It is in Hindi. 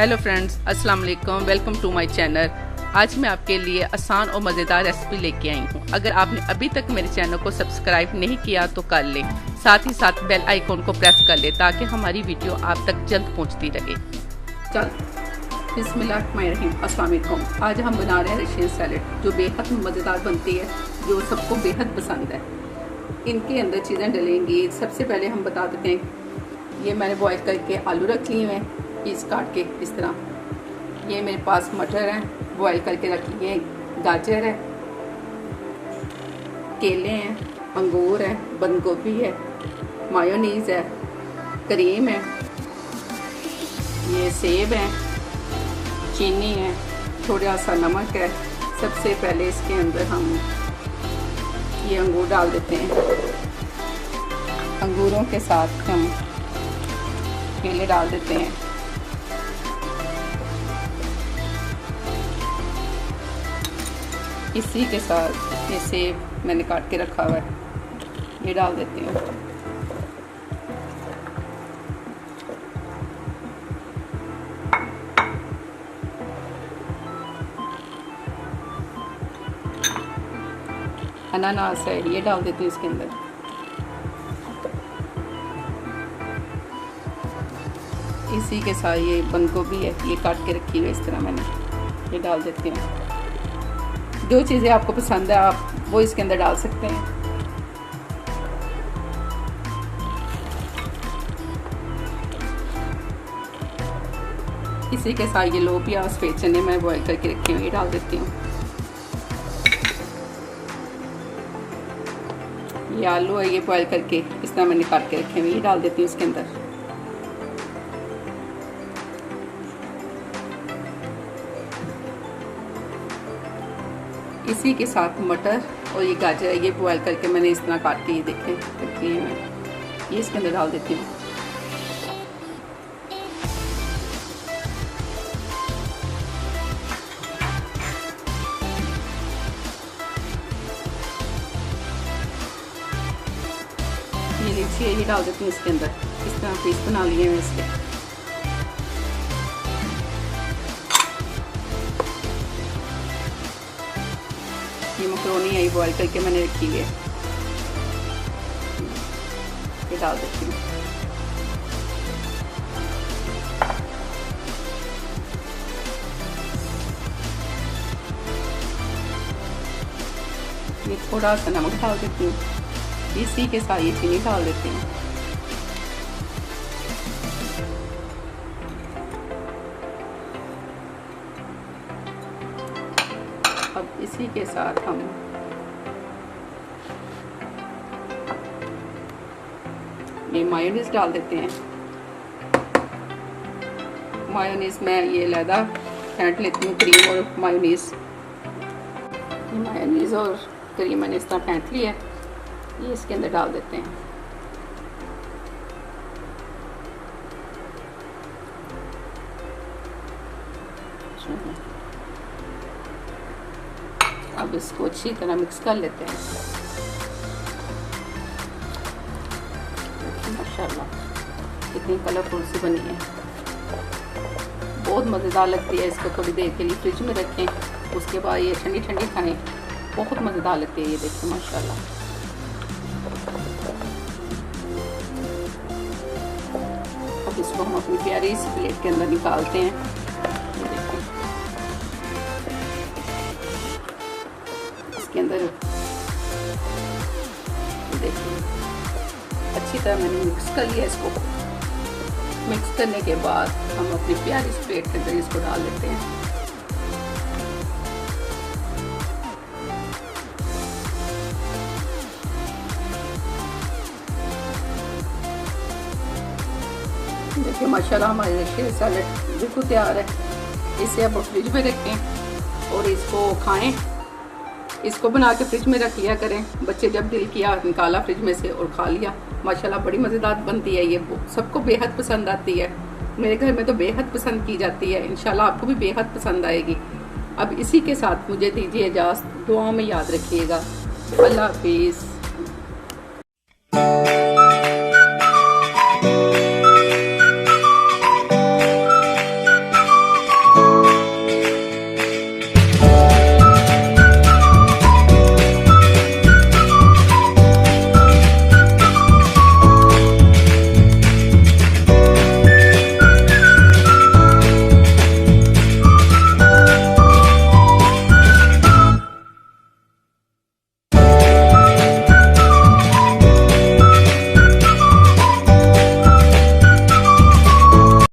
हेलो फ्रेंड्स, अस्सलाम वालेकुम। Welcome to my channel. आज मैं आपके लिए आसान और मज़ेदार रेसिपी लेके आई हूँ। अगर आपने अभी तक मेरे चैनल को सब्सक्राइब नहीं किया तो कर लें, साथ ही साथ बेल आइकॉन को प्रेस कर लें ताकि हमारी वीडियो आप तक जल्द पहुँचती रहे। चल बिस्मिल्लाहिर्रहमानिर्रहीम। अस्सलाम वालेकुम। आज हम बना रहे हैं रशियन सैलेड, जो बेहद मज़ेदार बनती है, जो सबको बेहद पसंद है। इनके अंदर चीज़ें डलेंगी। सबसे पहले हम बता देते हैं, ये मैंने बॉयल करके आलू रख लिए हैं पीस काट के इस तरह। ये मेरे पास मटर हैं बॉयल करके रख लिए हैं, गाजर है, केले हैं, अंगूर है, बंद गोभी है, मायोनीज है, क्रीम है, ये सेब है, चीनी है, थोड़ा सा नमक है। सबसे पहले इसके अंदर हम ये अंगूर डाल देते हैं। अंगूरों के साथ हम केले डाल देते हैं। इसी के साथ ये सेब मैंने काट के रखा हुआ है, ये डाल देती हूँ। अनानास है, ये डाल देती हूँ इसके अंदर। इसी के साथ ये बंद गोभी है, ये काट के रखी हुई है इस तरह मैंने, ये डाल देती हूँ। जो चीज़ें आपको पसंद है आप वो इसके अंदर डाल सकते हैं। इसी के साथ ये लोबिया और सफेद चने मैं बॉयल करके रखी हुई, ये डाल देती हूँ। ये आलू है, ये बॉयल करके इस तरह मैंने काट के रखे हुए, ये डाल देती हूँ इसके अंदर। इसी के साथ मटर और ये गाजर है, ये बॉयल करके मैंने इस तरह काट के ये देखें रखी है मैं, ये इसके अंदर डाल देती हूँ। ये लीची है, ये डाल देती हूँ इसके अंदर। इस तरह पीस बना लिए हैं इसके। ये मकरोनी है, ये बॉयल करके मैंने रखी है, ये डाल देती हूँ। ये थोड़ा सा नमक डाल देती हूँ। इसी के साथ ये चीनी डाल देती हूँ। अब इसी के साथ हम ये मायोनीज डाल देते हैं। मायोनीज में ये अलहदा फेंट लेती हूँ, क्रीम और मायोनीज। ये मायोनीज और क्रीम मैंने इस तरह फेंट लिया है, ये इसके अंदर डाल देते हैं। अब इसको अच्छी तरह मिक्स कर लेते हैं। माशाल्लाह कितनी कलरफुल सी बनी है, बहुत मज़ेदार लगती है। इसको थोड़ी देर के लिए फ्रिज में रखें, उसके बाद ये ठंडी ठंडी खाएं, बहुत मज़ेदार लगती है। ये देखिए माशाल्लाह। अब इसको हम अपनी प्यारी सी प्लेट के अंदर निकालते हैं। इसके अंदर देखिए अच्छी तरह मैंने मिक्स कर लिया। इसको मिक्स करने के बाद हम अपनी प्यारी सी प्लेट के अंदर इसको डाल देते हैं। देखिए माशाल्लाह हमारे रशियन सैलेड बिल्कुल तैयार है। इसे आप फ्रिज में रखें और इसको खाएं। इसको बना के फ्रिज में रख लिया करें, बच्चे जब दिल किया निकाला फ्रिज में से और खा लिया। माशाल्लाह बड़ी मज़ेदार बनती है, ये सबको बेहद पसंद आती है। मेरे घर में तो बेहद पसंद की जाती है, इंशाल्लाह आपको भी बेहद पसंद आएगी। अब इसी के साथ मुझे दीजिए इजाज़त, दुआ में याद रखिएगा। अल्लाह हाफिज़।